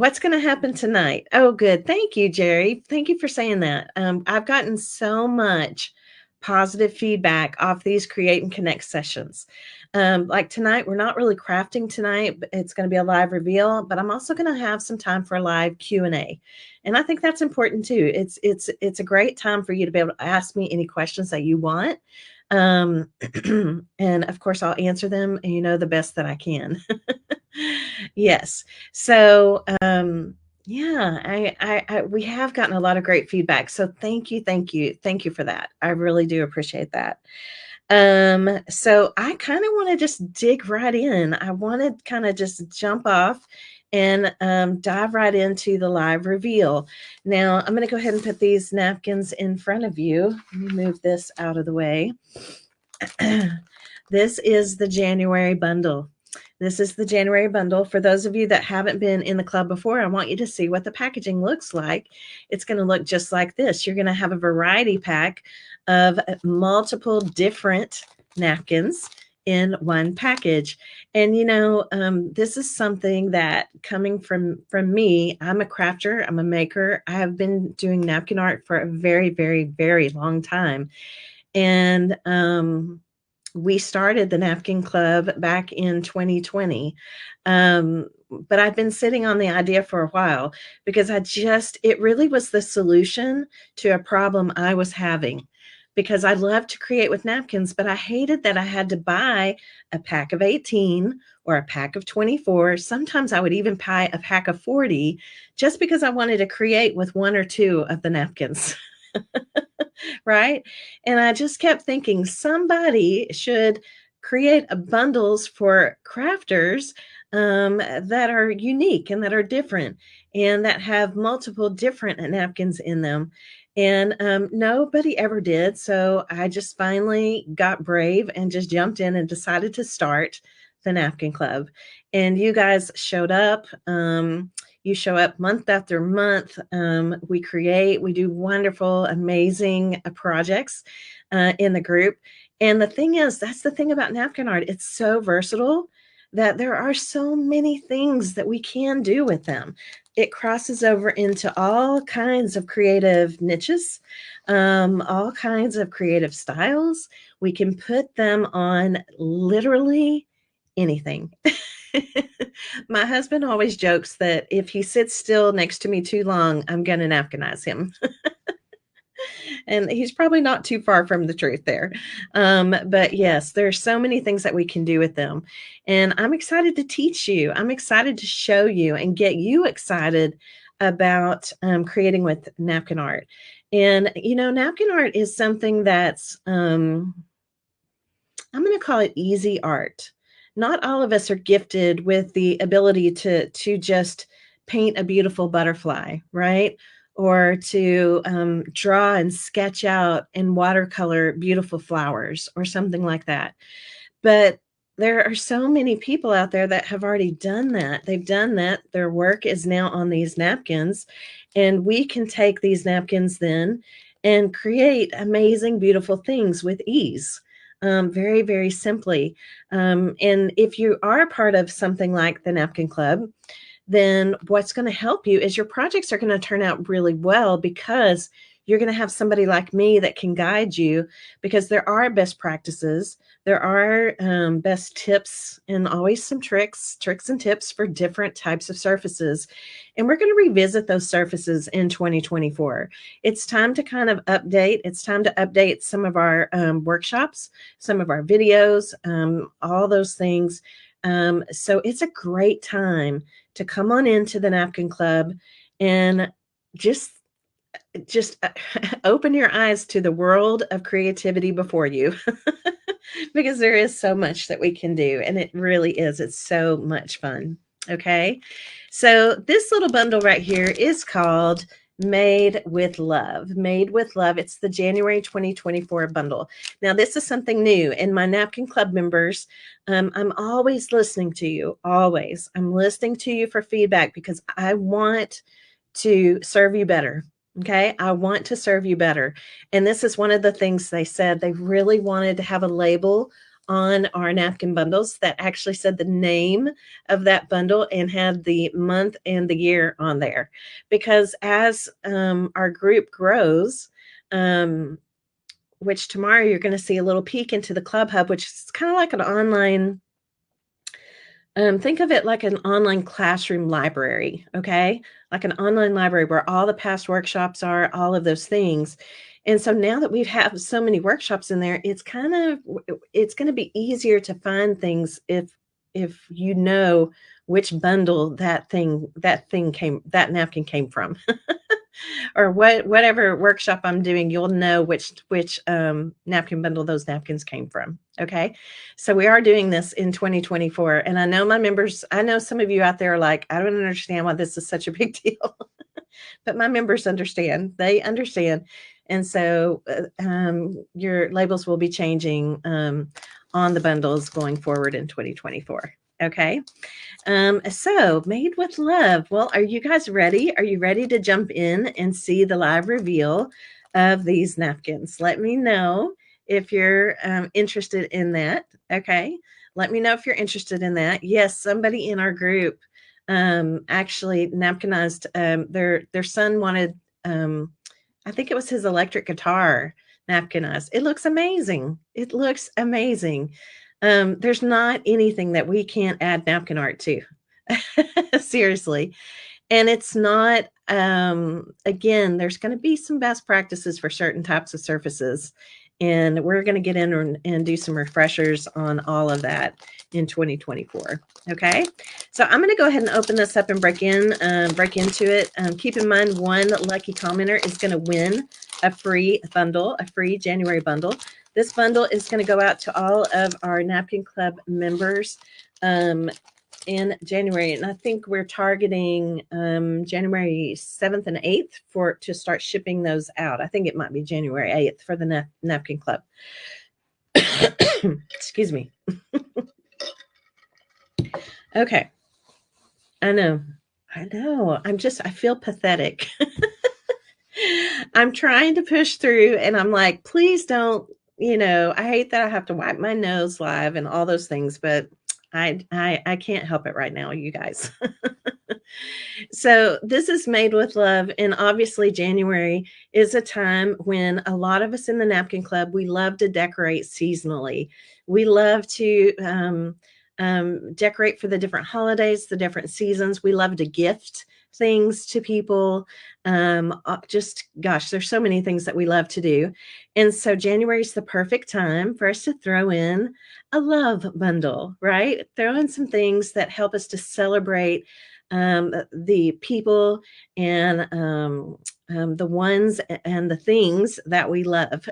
what's going to happen tonight? Oh, good. Thank you, Jerry. Thank you for saying that. I've gotten so much positive feedback off these Create and Connect sessions. Like tonight, we're not really crafting tonight, but it's going to be a live reveal, but I'm also going to have some time for a live Q&A. And I think that's important too. It's a great time for you to be able to ask me any questions that you want. Um, and of course, I'll answer them, and the best that I can. Yes. So, yeah, we have gotten a lot of great feedback. So thank you for that. I really do appreciate that. So I kind of want to just dig right in. I want to kind of just jump off and dive right into the live reveal. Now, I'm going to go ahead and put these napkins in front of you. Let me move this out of the way. This is the January bundle. This is the January bundle. For those of you that haven't been in the club before, I want you to see what the packaging looks like. It's going to look just like this. You're going to have a variety pack of multiple different napkins in one package. And this is something that coming from me, I'm a crafter, I'm a maker. I have been doing napkin art for a very, very, very long time. And we started the Napkin Club back in 2020. But I've been sitting on the idea for a while because it really was the solution to a problem I was having, because I love to create with napkins, but I hated that I had to buy a pack of 18 or a pack of 24. Sometimes I would even buy a pack of 40 just because I wanted to create with one or two of the napkins. Right? And I just kept thinking somebody should create bundles for crafters that are unique and that are different and that have multiple different napkins in them. And nobody ever did. So I just finally got brave and just jumped in and decided to start the Napkin Club. And you guys showed up. You show up month after month. We do wonderful, amazing projects in the group. And the thing is, that's the thing about napkin art. It's so versatile that there are so many things that we can do with them. It crosses over into all kinds of creative niches, all kinds of creative styles. We can put them on literally anything. My husband always jokes that if he sits still next to me too long, I'm going to napkinize him. And he's probably not too far from the truth there. But yes, there's so many things that we can do with them. And I'm excited to teach you. I'm excited to show you and get you excited about creating with napkin art. And, napkin art is something that's, I'm going to call it easy art. Not all of us are gifted with the ability to just paint a beautiful butterfly, right? Or to draw and sketch out in watercolor beautiful flowers or something like that. But there are so many people out there that have already done that. They've done that. Their work is now on these napkins. And we can take these napkins then and create amazing, beautiful things with ease. Very, very simply. And if you are a part of something like the Napkin Club, then what's going to help you is your projects are going to turn out really well because you're going to have somebody like me that can guide you, because there are best practices, there are best tips, and always some tricks and tips for different types of surfaces. And we're going to revisit those surfaces in 2024. It's time to kind of update. It's time to update some of our workshops, some of our videos, all those things. So it's a great time to come on into the Napkin Club and just open your eyes to the world of creativity before you. Because there is so much that we can do, and it really is. It's so much fun. Okay. So this little bundle right here is called Made with Love. Made with Love. It's the January 2024 bundle. Now, this is something new. And my Napkin Club members, I'm always listening to you. Always. I'm listening to you for feedback because I want to serve you better. Okay. I want to serve you better. And this is one of the things they said. They really wanted to have a label on our napkin bundles that actually said the name of that bundle and had the month and the year on there. Because as our group grows, which tomorrow you're going to see a little peek into the Club Hub, which is kind of like an online, think of it like an online classroom library, okay? Like an online library where all the past workshops are, all of those things. And so now that we have so many workshops in there, it's going to be easier to find things if you know which bundle that napkin came from. Or whatever workshop I'm doing, you'll know which napkin bundle those napkins came from. Okay, so we are doing this in 2024, and I know my members. I know some of you out there are like, I don't understand why this is such a big deal, but my members understand. They understand, and so your labels will be changing on the bundles going forward in 2024. Okay. So Made with Love. Well, are you guys ready? Are you ready to jump in and see the live reveal of these napkins? Let me know if you're interested in that. Okay. Let me know if you're interested in that. Yes, somebody in our group actually napkinized their son wanted I think it was his electric guitar napkinized. It looks amazing. It looks amazing. There's not anything that we can't add napkin art to. Seriously. And it's not, again, there's going to be some best practices for certain types of surfaces. And we're going to get in and do some refreshers on all of that in 2024. Okay. So I'm going to go ahead and open this up and break into it. Keep in mind, one lucky commenter is going to win a free bundle, a free January bundle. This bundle is going to go out to all of our Napkin Club members in January, and I think we're targeting January 7th and 8th to start shipping those out. I think it might be January 8th for the Napkin Club. Excuse me. Okay. I know. I feel pathetic. I'm trying to push through, and I'm like, please don't, I hate that I have to wipe my nose live and all those things, but I can't help it right now, you guys. So this is Made with Love, and obviously January is a time when a lot of us in the Napkin Club, we love to decorate seasonally. We love to decorate for the different holidays, the different seasons. We love to gift things to people. Gosh, there's so many things that we love to do. And so January is the perfect time for us to throw in a love bundle, right? Throw in some things that help us to celebrate the people and the ones and the things that we love.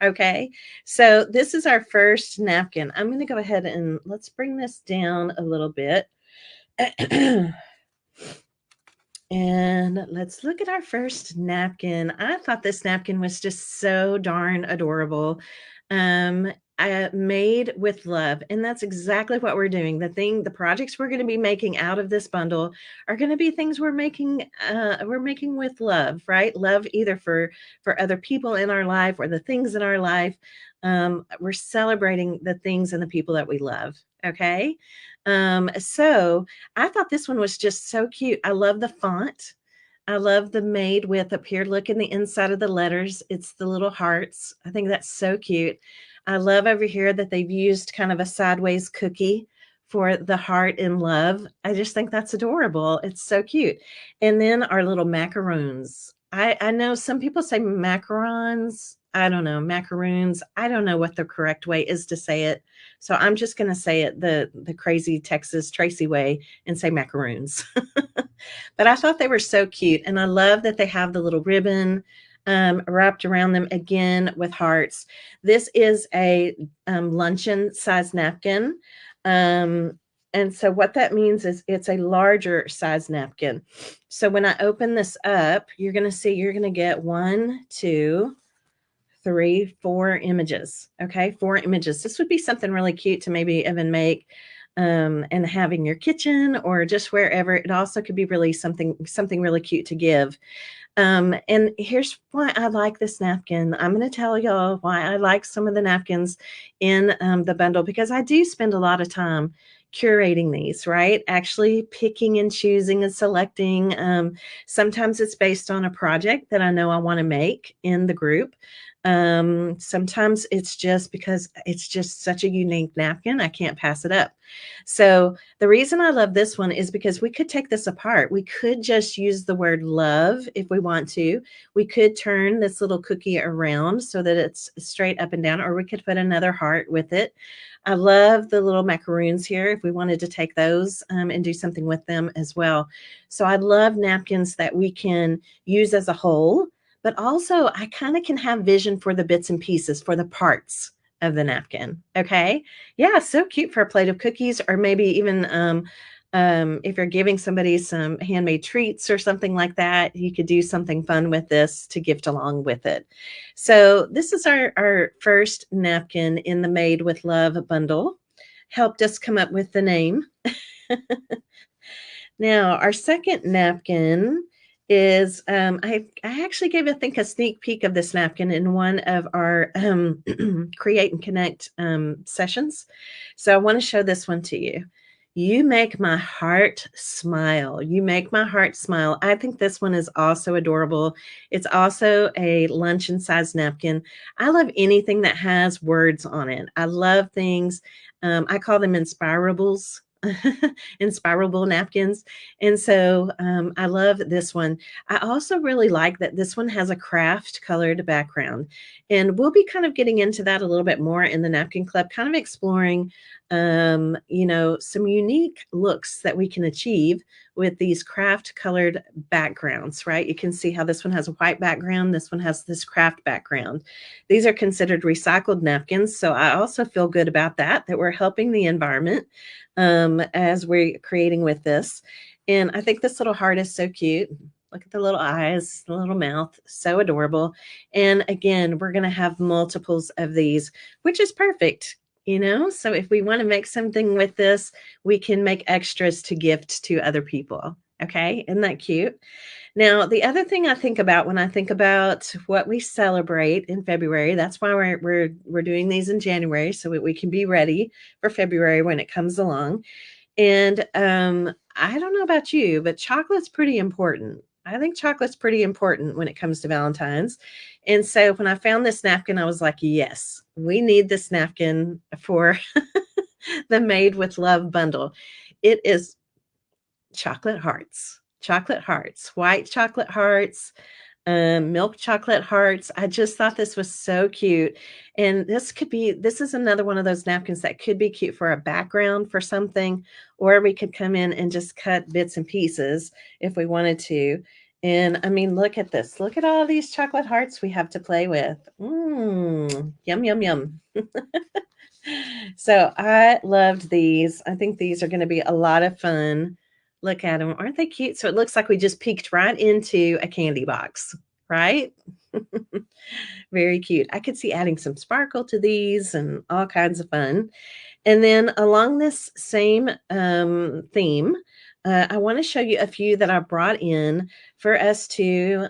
Okay, so this is our first napkin. I'm going to go ahead and let's bring this down a little bit. And let's look at our first napkin. I thought this napkin was just so darn adorable. Made with love, and that's exactly what we're doing. The projects we're going to be making out of this bundle are going to be things we're making with love, right? Love either for other people in our life or the things in our life. We're celebrating the things and the people that we love. Okay. So I thought this one was just so cute. I love the font. I love the Made with up here. Look in the inside of the letters. It's the little hearts. I think that's so cute. I love over here that they've used kind of a sideways cookie for the heart in love. I just think that's adorable. It's so cute. And then our little macaroons. I know some people say macarons. I don't know, macaroons. I don't know what the correct way is to say it. So I'm just going to say it the crazy Texas Tracy way and say macaroons. But I thought they were so cute. And I love that they have the little ribbon wrapped around them again with hearts. This is a luncheon size napkin. And so what that means is it's a larger size napkin. So when I open this up, you're going to see you're going to get 1, 2, 3, 4 images. Okay, 4 images. This would be something really cute to maybe even make and have in your kitchen or just wherever. It also could be really something really cute to give. And here's why I like this napkin. I'm going to tell y'all why I like some of the napkins in the bundle, because I do spend a lot of time curating these, right? Actually picking and choosing and selecting. Sometimes it's based on a project that I know I want to make in the group. Sometimes it's just because it's just such a unique napkin, I can't pass it up. So the reason I love this one is because we could take this apart. We could just use the word love if we want to. We could turn this little cookie around so that it's straight up and down, or we could put another heart with it. I love the little macaroons here if we wanted to take those and do something with them as well. So I love napkins that we can use as a whole, but also I kind of can have vision for the bits and pieces, for the parts of the napkin. Okay. Yeah, so cute for a plate of cookies, or maybe even if you're giving somebody some handmade treats or something like that, you could do something fun with this to gift along with it. So this is our first napkin in the Made with Love bundle. Helped us come up with the name. Now, our second napkin is I actually gave, I think, a sneak peek of this napkin in one of our Create and Connect sessions. So I want to show this one to you. You make my heart smile. You make my heart smile. I think this one is also adorable. It's also a luncheon size napkin. I love anything that has words on it. I love things. I call them inspirables. Inspirable napkins. And so I love this one. I also really like that this one has a craft colored background. And we'll be kind of getting into that a little bit more in the Napkin Club, kind of exploring, some unique looks that we can achieve with these craft colored backgrounds, right? You can see how this one has a white background. This one has this craft background. These are considered recycled napkins. So I also feel good about that we're helping the environment as we're creating with this. And I think this little heart is so cute. Look at the little eyes, the little mouth, so adorable. And again, we're going to have multiples of these, which is perfect. So if we want to make something with this, we can make extras to gift to other people. Okay. Isn't that cute? Now, the other thing I think about when I think about what we celebrate in February, that's why we're doing these in January so that we can be ready for February when it comes along. And I don't know about you, but chocolate's pretty important. I think chocolate's pretty important when it comes to Valentine's. And so when I found this napkin, I was like, yes, we need this napkin for the Made with Love bundle. It is chocolate hearts, white chocolate hearts, milk chocolate hearts. I just thought this was so cute. And this is another one of those napkins that could be cute for a background for something, or we could come in and just cut bits and pieces if we wanted to. And I mean, look at this. Look at all these chocolate hearts we have to play with. Yum, yum, yum. So I loved these. I think these are going to be a lot of fun. Look at them. Aren't they cute? So it looks like we just peeked right into a candy box, right? Very cute. I could see adding some sparkle to these and all kinds of fun. And then along this same theme, I want to show you a few that I brought in for us to,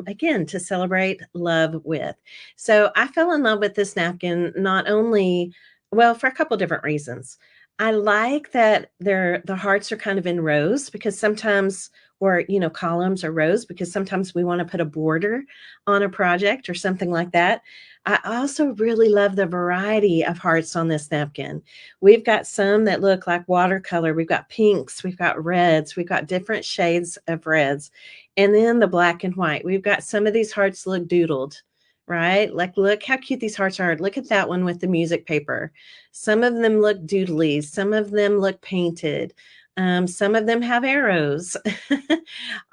again, to celebrate love with. So I fell in love with this napkin not only, well, for a couple different reasons. I like that the hearts are kind of in rows because sometimes, or columns or rows, because sometimes we want to put a border on a project or something like that. I also really love the variety of hearts on this napkin. We've got some that look like watercolor. We've got pinks, we've got reds, we've got different shades of reds. And then the black and white. We've got some of these hearts look doodled, right? Like, look how cute these hearts are. Look at that one with the music paper. Some of them look doodly. Some of them look painted. Some of them have arrows.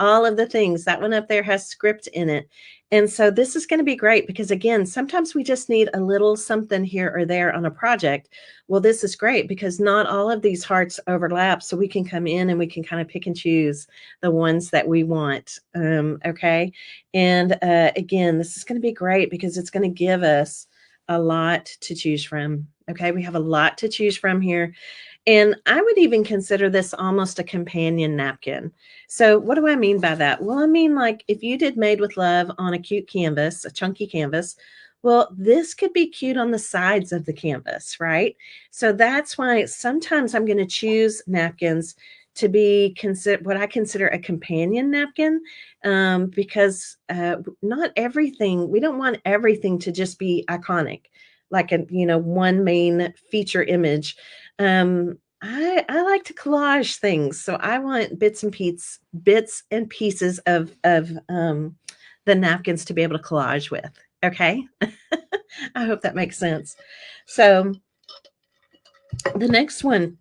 All of the things. That one up there has script in it. And so this is going to be great because, again, sometimes we just need a little something here or there on a project. Well, this is great because not all of these hearts overlap. So we can come in and we can kind of pick and choose the ones that we want. Okay. And again, this is going to be great because it's going to give us a lot to choose from. Okay, we have a lot to choose from here. And I would even consider this almost a companion napkin. So, what do I mean by that? Well, I mean, like if you did Made with Love on a cute canvas, a chunky canvas, well, this could be cute on the sides of the canvas, right? So, that's why sometimes I'm going to choose napkins to be what I consider a companion napkin, because not everything, we don't want everything to just be iconic, like a, one main feature image. I like to collage things, so I want bits and pieces of the napkins to be able to collage with. Okay, I hope that makes sense. So the next one,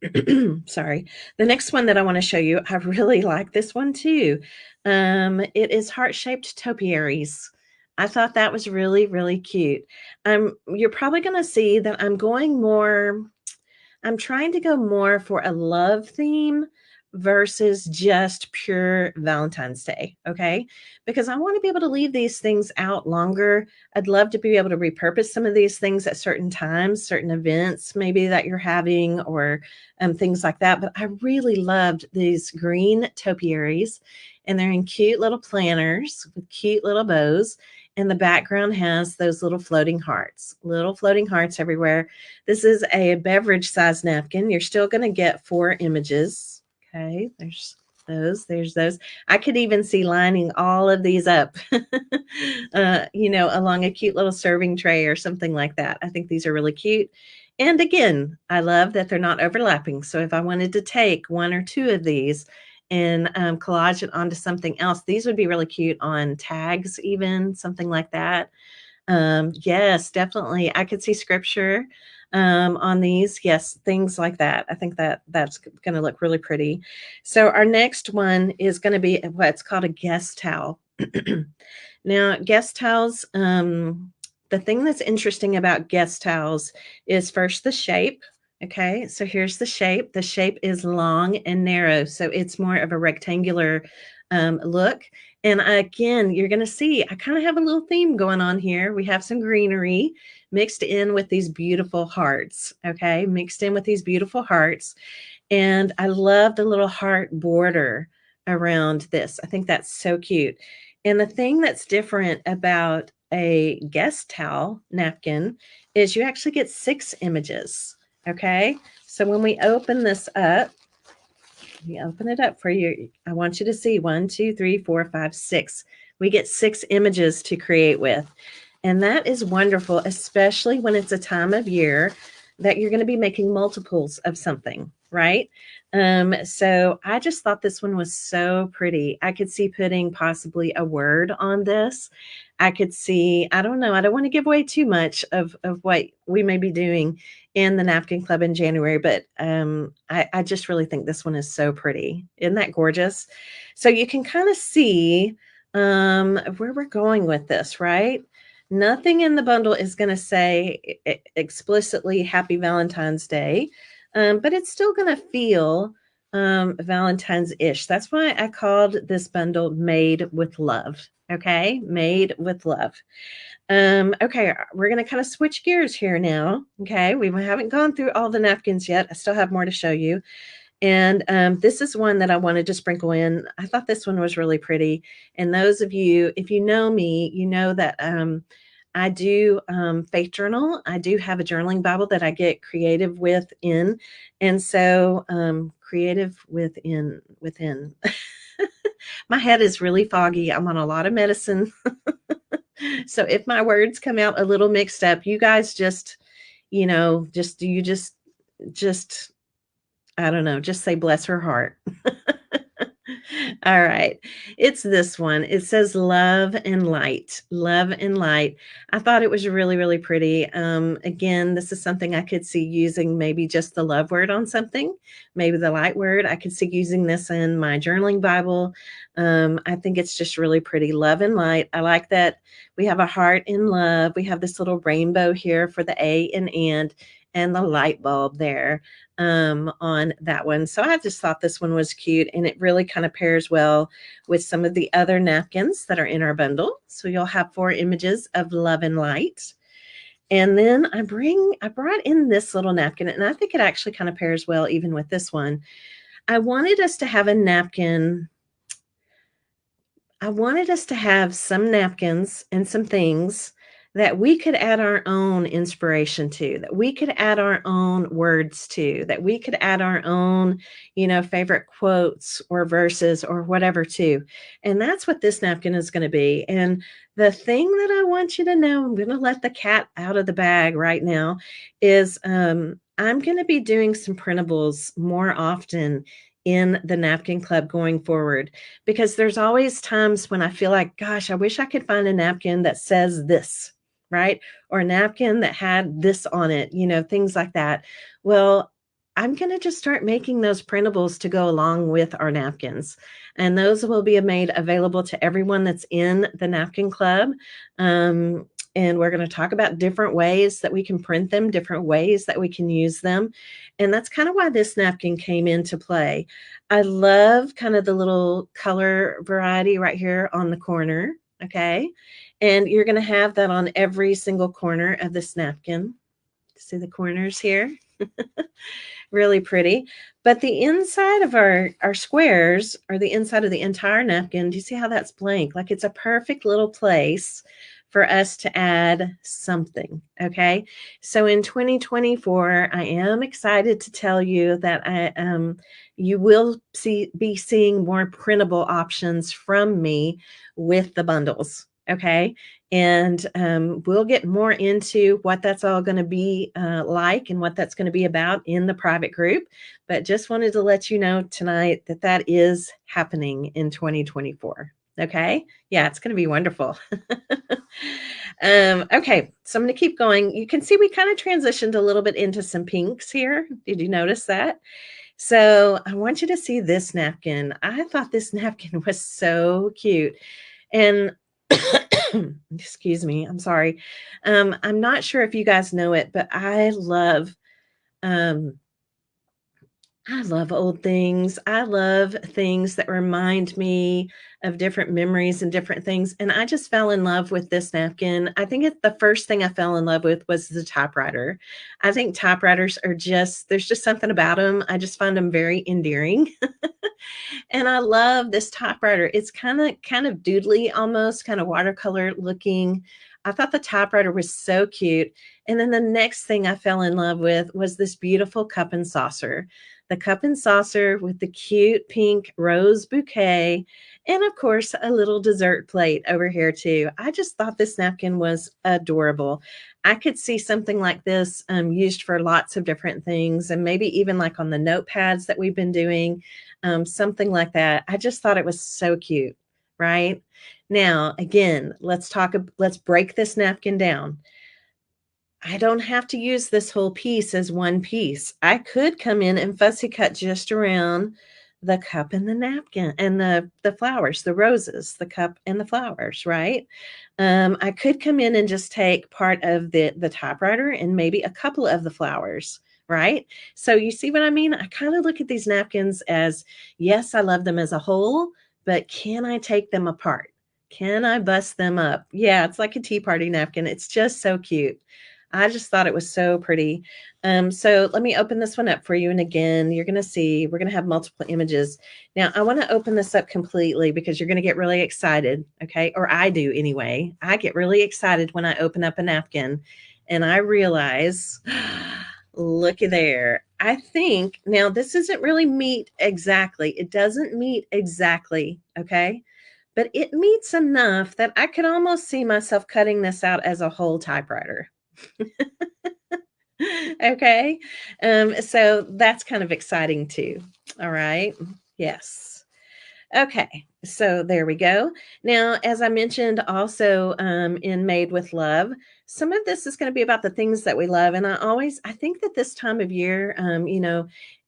sorry, the next one that I want to show you, I really like this one too. It is heart-shaped topiaries. I thought that was really, really cute. You're probably going to see that I'm trying to go more for a love theme versus just pure Valentine's Day, okay? Because I want to be able to leave these things out longer. I'd love to be able to repurpose some of these things at certain times, certain events maybe that you're having, or things like that. But I really loved these green topiaries, and they're in cute little planters with cute little bows. And the background has those little floating hearts everywhere. This is a beverage size napkin. You're still going to get 4 images. Okay, there's those. I could even see lining all of these up, along a cute little serving tray or something like that. I think these are really cute. And again, I love that they're not overlapping. So if I wanted to take 1 or 2 of these and collage it onto something else, these would be really cute on tags, even something like that. Yes, definitely. I could see scripture on these. Yes, things like that. I think that's going to look really pretty. So our next one is going to be what's called a guest towel. Now, guest towels, the thing that's interesting about guest towels is first the shape. Okay, so here's the shape. The shape is long and narrow, so it's more of a rectangular look. And again, you're going to see I kind of have a little theme going on here. We have some greenery mixed in with these beautiful hearts. Okay, mixed in with these beautiful hearts. And I love the little heart border around this. I think that's so cute. And the thing that's different about a guest towel napkin is you actually get 6 images. Okay, so when we open this up, let me open it up for you. I want you to see 1, 2, 3, 4, 5, 6. We get 6 images to create with. And that is wonderful, especially when it's a time of year that you're going to be making multiples of something, right? So I just thought this one was so pretty. I could see putting possibly a word on this. I could see, I don't know, I don't want to give away too much of what we may be doing in the Napkin Club in January, but I just really think this one is so pretty. Isn't that gorgeous? So you can kind of see where we're going with this, right? Nothing in the bundle is going to say explicitly Happy Valentine's Day, but it's still going to feel Valentine's-ish. That's why I called this bundle Made with Love. Okay, Made with Love. Okay, we're going to kind of switch gears here now. Okay, we haven't gone through all the napkins yet. I still have more to show you. And this is one that I wanted to sprinkle in. I thought this one was really pretty. And those of you, if you know me, you know that I do faith journal. I do have a journaling Bible that I get creative within. And so creative within. My head is really foggy. I'm on a lot of medicine. So if my words come out a little mixed up, you guys just I don't know, just say bless her heart. All right. It's this one. It says love and light. Love and light. I thought it was really, really pretty. Again, this is something I could see using maybe just the love word on something, maybe the light word. I could see using this in my journaling Bible. I think it's just really pretty. Love and light. I like that we have a heart in love. We have this little rainbow here for the A and the light bulb there on that one. So I just thought this one was cute, and it really kind of pairs well with some of the other napkins that are in our bundle. So you'll have 4 images of love and light. And then I brought in this little napkin, and I think it actually kind of pairs well even with this one. I wanted us to have a napkin. I wanted us to have some napkins and some things that we could add our own inspiration to, that we could add our own words to, that we could add our own, favorite quotes or verses or whatever to. And that's what this napkin is going to be. And the thing that I want you to know, I'm going to let the cat out of the bag right now, is I'm going to be doing some printables more often in the Napkin Club going forward, because there's always times when I feel like, gosh, I wish I could find a napkin that says this, right? Or a napkin that had this on it, things like that. Well, I'm going to just start making those printables to go along with our napkins. And those will be made available to everyone that's in the Napkin Club. And we're going to talk about different ways that we can print them, different ways that we can use them. And that's kind of why this napkin came into play. I love kind of the little color variety right here on the corner. Okay. And you're going to have that on every single corner of this napkin. See the corners here? Really pretty. But the inside of our squares, or the inside of the entire napkin, do you see how that's blank? Like it's a perfect little place for us to add something. Okay. So in 2024, I am excited to tell you that you will be seeing more printable options from me with the bundles. Okay. And we'll get more into what that's all going to be like and what that's going to be about in the private group. But just wanted to let you know tonight that that is happening in 2024. Okay. Yeah, it's going to be wonderful. Okay. So I'm going to keep going. You can see we kind of transitioned a little bit into some pinks here. Did you notice that? So I want you to see this napkin. I thought this napkin was so cute. And excuse me, I'm sorry. I'm not sure if you guys know it, but um, I love old things. I love things that remind me of different memories and different things. And I just fell in love with this napkin. I think the first thing I fell in love with was the typewriter. I think typewriters there's just something about them. I just find them very endearing. And I love this typewriter. It's kind of doodly, almost kind of watercolor looking. I thought the typewriter was so cute. And then the next thing I fell in love with was this beautiful cup and saucer. The cup and saucer with the cute pink rose bouquet. And of course, a little dessert plate over here too. I just thought this napkin was adorable. I could see something like this used for lots of different things, and maybe even like on the notepads that we've been doing, something like that. I just thought it was so cute, right? Now, again, let's break this napkin down. I don't have to use this whole piece as one piece. I could come in and fussy cut just around the cup and the napkin and the flowers, the roses, the cup and the flowers, right? I could come in and just take part of the typewriter and maybe a couple of the flowers, right? So you see what I mean? I kind of look at these napkins as, yes, I love them as a whole, but can I take them apart? Can I bust them up? Yeah, it's like a tea party napkin. It's just so cute. I just thought it was so pretty. So let me open this one up for you. And again, you're going to see we're going to have multiple images. Now, I want to open this up completely because you're going to get really excited. Okay. Or I do anyway. I get really excited when I open up a napkin and I realize, looky there. I think now this isn't really meat exactly. It doesn't meet exactly. Okay. But it meets enough that I could almost see myself cutting this out as a whole typewriter. Okay. So that's kind of exciting too. All right. Yes. Okay. So there we go. Now, as I mentioned also in Made with Love, some of this is going to be about the things that we love. And I think that this time of year,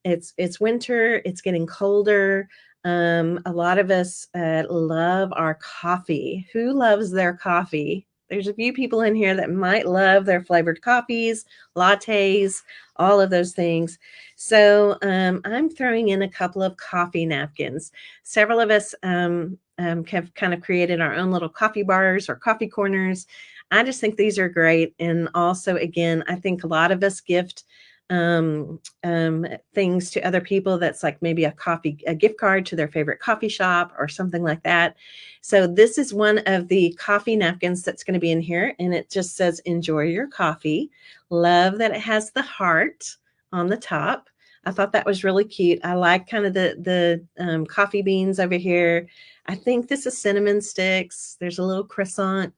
it's winter, it's getting colder. A lot of us love our coffee. Who loves their coffee? There's a few people in here that might love their flavored coffees, lattes, all of those things. So I'm throwing in a couple of coffee napkins. Several of us have kind of created our own little coffee bars or coffee corners. I just think these are great. And also, again, I think a lot of us gift things to other people that's like maybe a gift card to their favorite coffee shop or something like that. So this is one of the coffee napkins that's going to be in here, and it just says enjoy your coffee. Love that it has the heart on the top. I thought that was really cute. I like kind of the coffee beans over here. I think this is cinnamon sticks. There's a little croissant.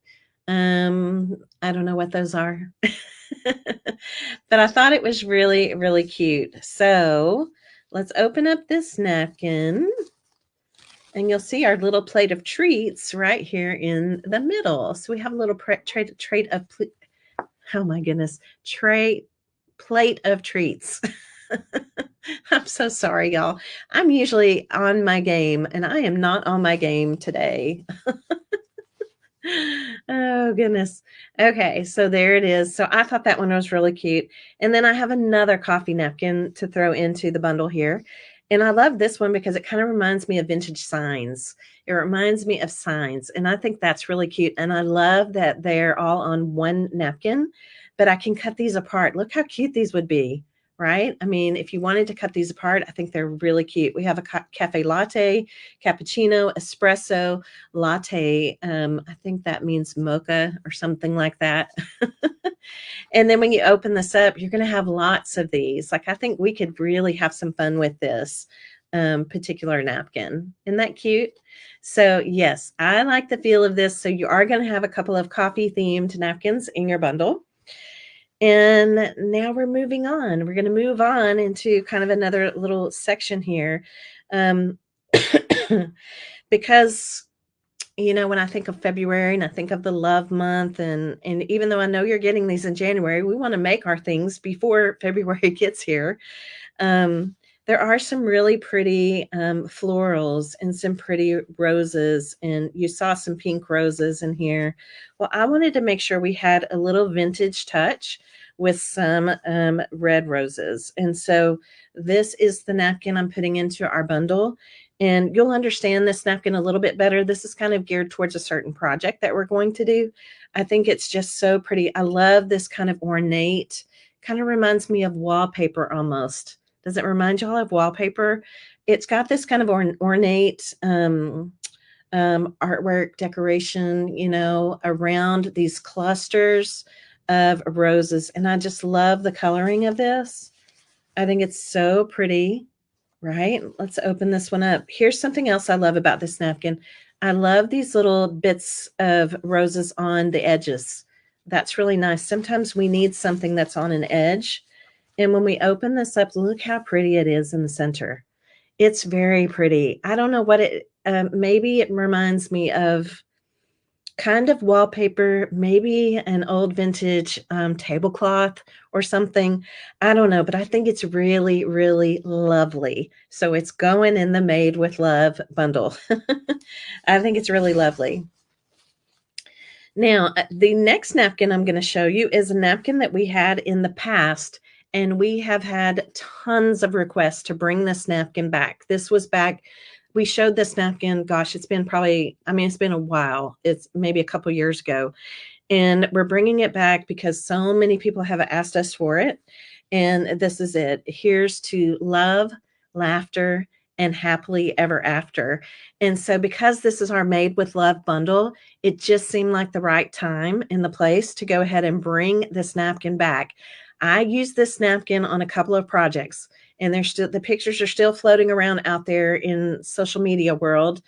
I don't know what those are. But I thought it was really, really cute. So let's open up this napkin, and you'll see our little plate of treats right here in the middle. So we have a little oh my goodness, plate of treats. I'm so sorry, y'all. I'm usually on my game, and I am not on my game today. Oh, goodness. Okay, so there it is. So I thought that one was really cute. And then I have another coffee napkin to throw into the bundle here. And I love this one because it kind of reminds me of vintage signs. It reminds me of signs. And I think that's really cute. And I love that they're all on one napkin, but I can cut these apart. Look how cute these would be, right? I mean, if you wanted to cut these apart, I think they're really cute. We have a cafe latte, cappuccino, espresso, latte. I think that means mocha or something like that. And then when you open this up, you're going to have lots of these. Like, I think we could really have some fun with this particular napkin. Isn't that cute? So yes, I like the feel of this. So you are going to have a couple of coffee themed napkins in your bundle. And now we're moving on. We're going to move on into kind of another little section here. Because, when I think of February and I think of the love month, and even though I know you're getting these in January, we want to make our things before February gets here. There are some really pretty florals and some pretty roses, and you saw some pink roses in here. Well, I wanted to make sure we had a little vintage touch with some red roses. And so this is the napkin I'm putting into our bundle. And you'll understand this napkin a little bit better. This is kind of geared towards a certain project that we're going to do. I think it's just so pretty. I love this kind of ornate, kind of reminds me of wallpaper almost. Does it remind y'all of wallpaper? It's got this kind of ornate artwork decoration, around these clusters of roses. And I just love the coloring of this. I think it's so pretty, right? Let's open this one up. Here's something else I love about this napkin. I love these little bits of roses on the edges. That's really nice. Sometimes we need something that's on an edge. And when we open this up, look how pretty it is in the center. It's very pretty. I don't know what maybe it reminds me of kind of wallpaper, maybe an old vintage tablecloth or something. I don't know, but I think it's really, really lovely. So it's going in the Made with Love bundle. I think it's really lovely. Now, the next napkin I'm going to show you is a napkin that we had in the past, and we have had tons of requests to bring this napkin back. This was back, we showed this napkin, gosh, it's been it's been a while. It's maybe a couple years ago. And we're bringing it back because so many people have asked us for it. And this is it. Here's to love, laughter, and happily ever after. And so because this is our Made with Love bundle, it just seemed like the right time and the place to go ahead and bring this napkin back. I used this napkin on a couple of projects, and the pictures are still floating around out there in social media world.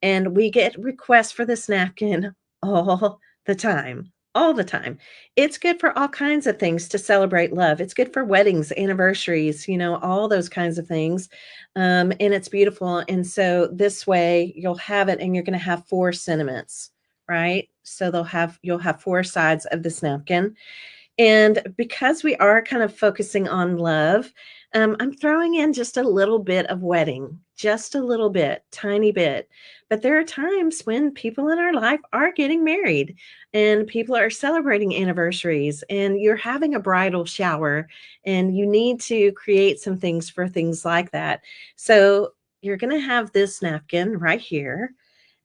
And we get requests for this napkin all the time. All the time. It's good for all kinds of things to celebrate love. It's good for weddings, anniversaries, all those kinds of things. And it's beautiful. And so this way you'll have it, and you're going to have 4 sentiments, right? So you'll have 4 sides of this napkin. And because we are kind of focusing on love, I'm throwing in just a little bit of wedding, just a little bit, tiny bit. But there are times when people in our life are getting married, and people are celebrating anniversaries, and you're having a bridal shower, and you need to create some things for things like that. So you're going to have this napkin right here.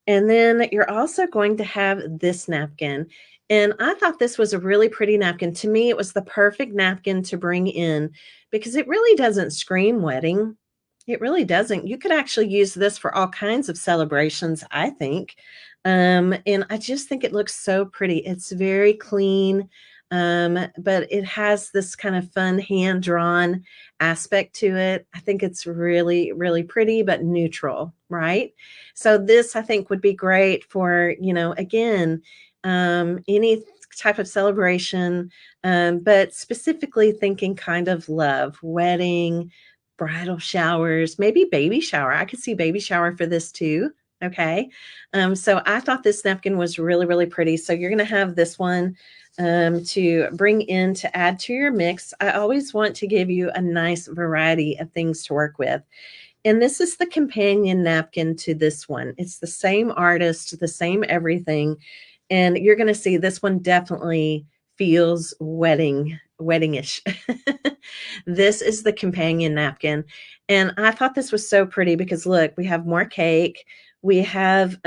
And then you're also going to have this napkin. And I thought this was a really pretty napkin. To me, it was the perfect napkin to bring in because it really doesn't scream wedding. It really doesn't. You could actually use this for all kinds of celebrations, I think. And I just think it looks so pretty. It's very clean, but it has this kind of fun hand drawn aspect to it. I think it's really, really pretty, but neutral, right? So this I think would be great for, again, any type of celebration, but specifically thinking kind of love, wedding, bridal showers, maybe baby shower. I could see baby shower for this too. Okay. So I thought this napkin was really, really pretty. So you're going to have this one to bring in to add to your mix. I always want to give you a nice variety of things to work with. And this is the companion napkin to this one. It's the same artist, the same everything. And you're going to see this one definitely feels weddingish. This is the companion napkin. And I thought this was so pretty because look, we have more cake. We have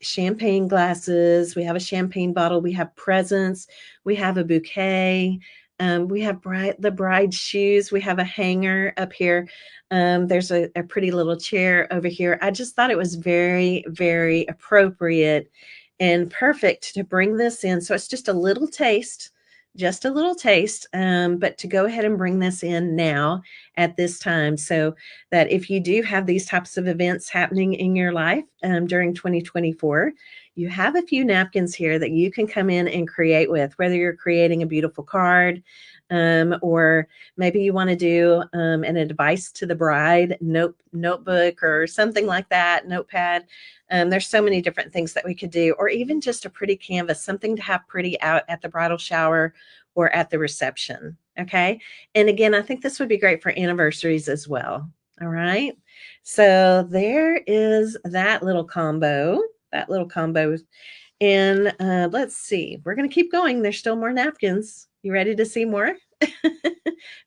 champagne glasses. We have a champagne bottle. We have presents. We have a bouquet. We have the bride's shoes. We have a hanger up here. There's a pretty little chair over here. I just thought it was very, very appropriate and perfect to bring this in. So it's just a little taste, but to go ahead and bring this in now at this time so that if you do have these types of events happening in your life during 2024, you have a few napkins here that you can come in and create with, whether you're creating a beautiful card, or maybe you want to do an advice to the bride notebook or something like that, notepad. There's so many different things that we could do, or even just a pretty canvas, something to have pretty out at the bridal shower or at the reception. Okay. And again, I think this would be great for anniversaries as well. All right. So there is that little combo, that little combo. And let's see, we're going to keep going. There's still more napkins. You ready to see more?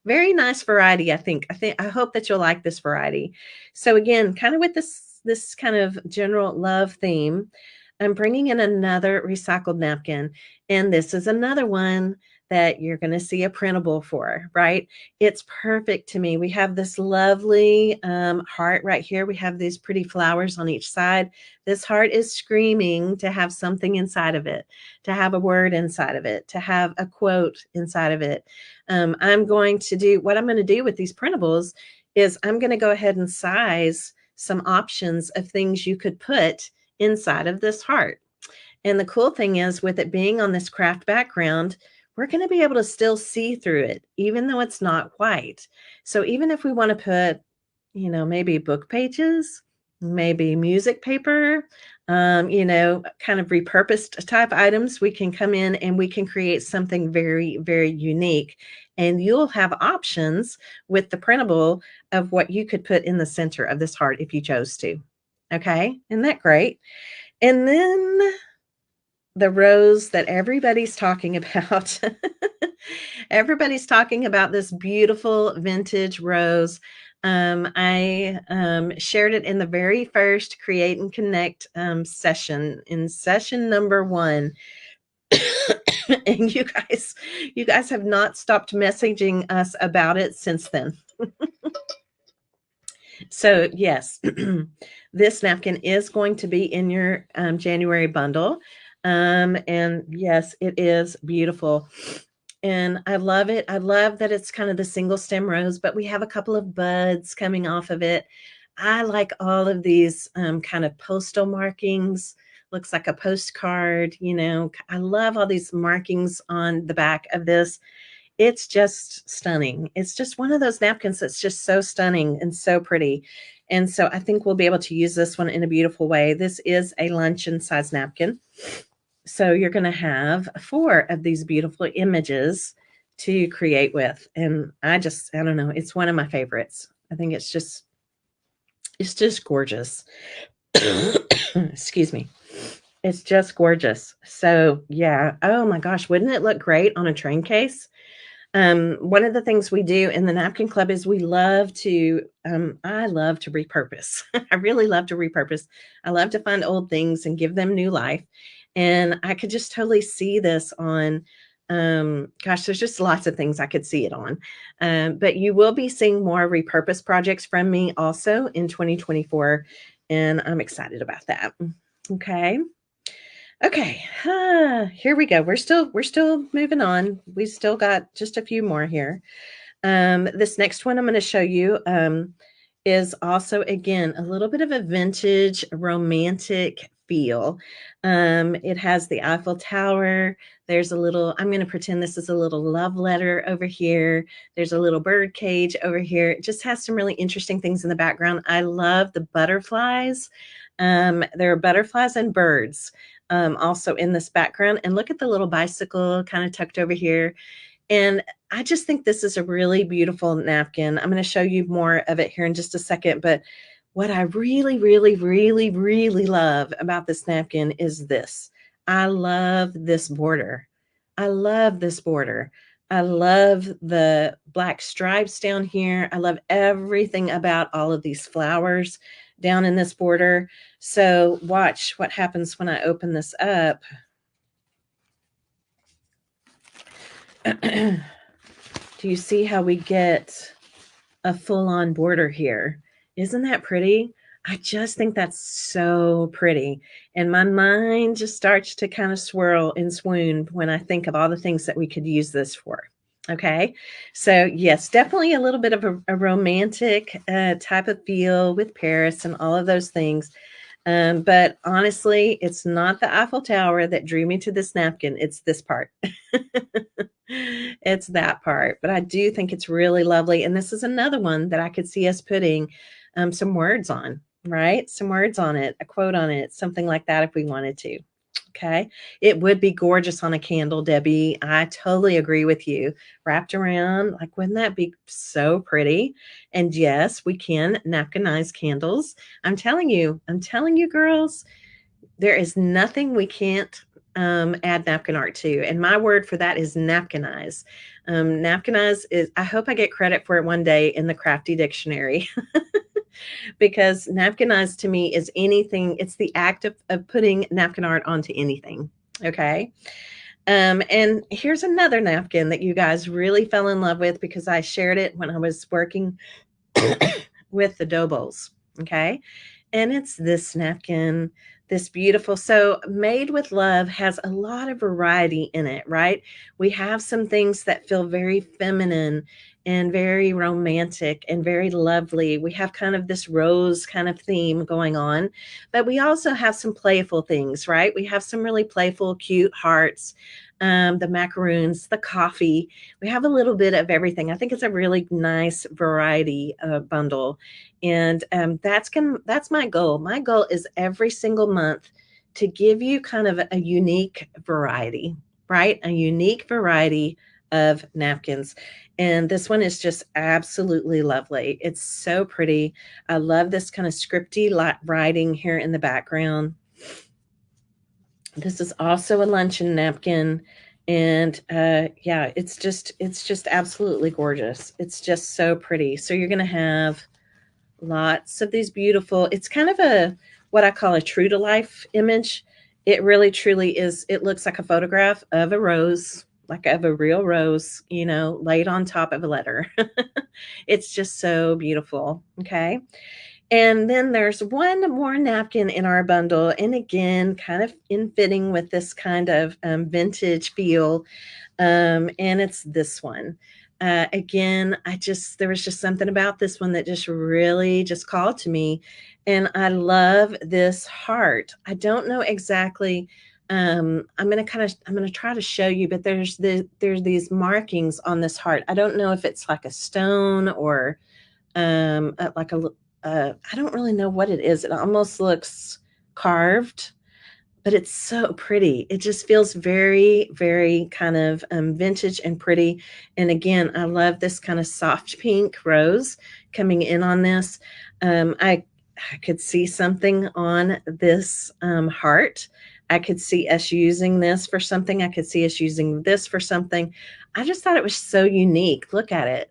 Very nice variety, I think. I hope that you'll like this variety. So again, kind of with this kind of general love theme, I'm bringing in another recycled napkin, and this is another one that you're going to see a printable for, right? It's perfect to me. We have this lovely heart right here. We have these pretty flowers on each side. This heart is screaming to have something inside of it, to have a word inside of it, to have a quote inside of it. What I'm going to do with these printables is I'm going to go ahead and size some options of things you could put inside of this heart. And the cool thing is, with it being on this craft background, we're going to be able to still see through it, even though it's not white. So even if we want to put, maybe book pages, maybe music paper, kind of repurposed type items, we can come in and we can create something very, very unique. And you'll have options with the printable of what you could put in the center of this heart if you chose to. Okay. Isn't that great? And then the rose that everybody's talking about. Everybody's talking about this beautiful vintage rose. I shared it in the very first Create and Connect session, in session number 1. And you guys have not stopped messaging us about it since then. So yes, this napkin is going to be in your January bundle. And yes, it is beautiful. And I love it. I love that it's kind of the single stem rose, but we have a couple of buds coming off of it. I like all of these kind of postal markings. Looks like a postcard, I love all these markings on the back of this. It's just stunning. It's just one of those napkins that's just so stunning and so pretty. And so I think we'll be able to use this one in a beautiful way. This is a luncheon size napkin. So you're going to have 4 of these beautiful images to create with. And I don't know, it's one of my favorites. I think it's just gorgeous. Excuse me. It's just gorgeous. So yeah. Oh my gosh. Wouldn't it look great on a train case? One of the things we do in the Napkin Club is we love to, I love to repurpose. I really love to repurpose. I love to find old things and give them new life. And I could just totally see this on, gosh, there's just lots of things I could see it on. But you will be seeing more repurpose projects from me also in 2024. And I'm excited about that. Okay. Okay, here we go. We're still moving on. We still got just a few more here. This next one I'm going to show you is also again a little bit of a vintage romantic feel. It has the Eiffel Tower. There's a little, I'm going to pretend this is a little love letter over here. There's a little bird cage over here. It just has some really interesting things in the background. I love the butterflies. There are butterflies and birds also in this background. And look at the little bicycle kind of tucked over here. And I just think this is a really beautiful napkin. I'm going to show you more of it here in just a second. But what I really, really, really, really love about this napkin is this. I love this border. I love this border. I love the black stripes down here. I love everything about all of these flowers down in this border. So watch what happens when I open this up. Do you see how we get a full-on border here? Isn't that pretty? I just think that's so pretty. And my mind just starts to kind of swirl and swoon when I think of all the things that we could use this for. Okay. So yes, definitely a little bit of a romantic type of feel with Paris and all of those things. But honestly, it's not the Eiffel Tower that drew me to this napkin. It's this part. It's that part. But I do think it's really lovely. And this is another one that I could see us putting some words on, right? Some words on it, a quote on it, something like that if we wanted to. Okay. It would be gorgeous on a candle, Debbie. I totally agree with you. Wrapped around, like, wouldn't that be so pretty? And yes, we can napkinize candles. I'm telling you, girls, there is nothing we can't add napkin art to. And my word for that is napkinize. Napkinize is, I hope I get credit for it one day in the crafty dictionary. Because napkinize to me is anything, it's the act of putting napkin art onto anything. Okay. And here's another napkin that you guys really fell in love with because I shared it when I was working with the dough bowls. Okay. And it's this napkin, this beautiful. So Made with Love has a lot of variety in it, right? We have some things that feel very feminine and very romantic and very lovely. We have kind of this rose kind of theme going on, but we also have some playful things, right? We have some really playful, cute hearts, the macaroons, the coffee. We have a little bit of everything. I think it's a really nice variety bundle. And that's my goal. My goal is every single month to give you kind of a unique variety, right? A unique variety of napkins. And this one is just absolutely lovely. It's so pretty. I love this kind of scripty writing here in the background. This is also a luncheon napkin. And yeah, it's just absolutely gorgeous. It's just so pretty. So you're going to have lots of these beautiful, it's kind of a, what I call a true to life image. It really truly is. It looks like a photograph of a rose, like of a real rose, you know, laid on top of a letter. It's just so beautiful. Okay. And then there's one more napkin in our bundle. And again, kind of in fitting with this kind of vintage feel. And it's this one. Again, there was just something about this one that just really just called to me. And I love this heart. I don't know exactly. I'm going to try to show you, but there's these markings on this heart. I don't know if it's like a stone or like I don't really know what it is. It almost looks carved, but it's so pretty. It just feels very, very kind of vintage and pretty. And again, I love this kind of soft pink rose coming in on this. I could see something on this heart. I could see us using this for something. I could see us using this for something. I just thought it was so unique. Look at it.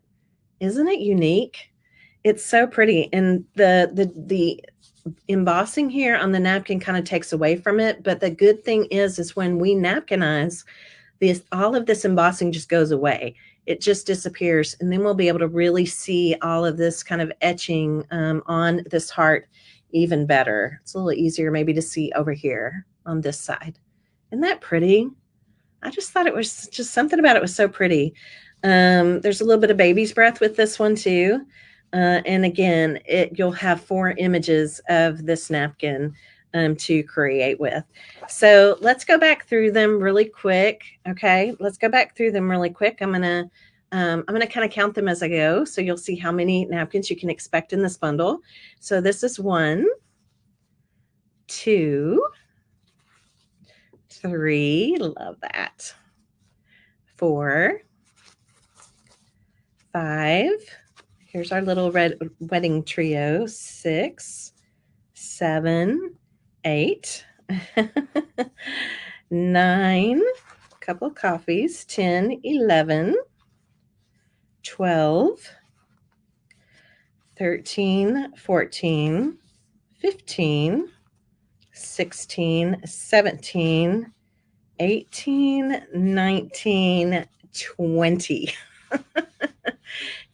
Isn't it unique? It's so pretty. And the embossing here on the napkin kind of takes away from it. But the good thing is when we napkinize, all of this embossing just goes away. It just disappears. And then we'll be able to really see all of this kind of etching on this heart even better. It's a little easier maybe to see over here on this side. Isn't that pretty? I just thought it was just something about it was so pretty. There's a little bit of baby's breath with this one too. And again, you'll have 4 images of this napkin to create with. So let's go back through them really quick. Okay, let's go back through them really quick. I'm gonna kind of count them as I go, so you'll see how many napkins you can expect in this bundle. So this is 1, 2, 3. Love that. 4, 5. Here's our little red wedding trio. 6, 7, 8, 9, a couple of coffees, 10, 11, 12, 13, 14, 15, 16, 17, 18, 19, 20.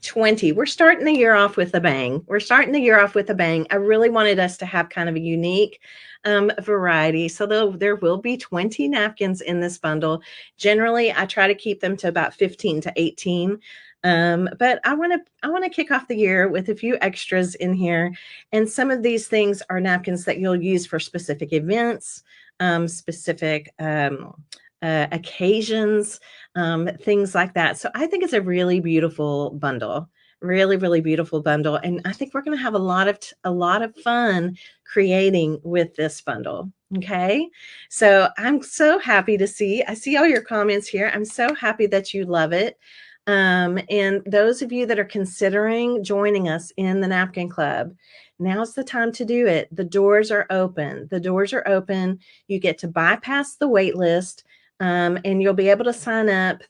20. We're starting the year off with a bang. I really wanted us to have kind of a unique variety. So there will be 20 napkins in this bundle. Generally, I try to keep them to about 15 to 18. But I want to kick off the year with a few extras in here. And some of these things are napkins that you'll use for specific events, specific occasions, things like that. So I think it's a really beautiful bundle, really beautiful bundle. And I think we're going to have a lot of fun creating with this bundle. Okay. So I'm so happy to see, I see all your comments here. I'm so happy that you love it. And those of you that are considering joining us in the Napkin Club, now's the time to do it. The doors are open. You get to bypass the wait list. And you'll be able to sign up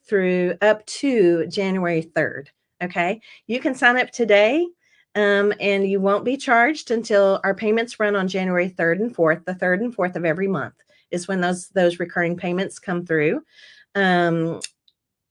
up to January 3rd. Okay. You can sign up today, and you won't be charged until our payments run on January 3rd and 4th. The 3rd and 4th of every month is when those recurring payments come through.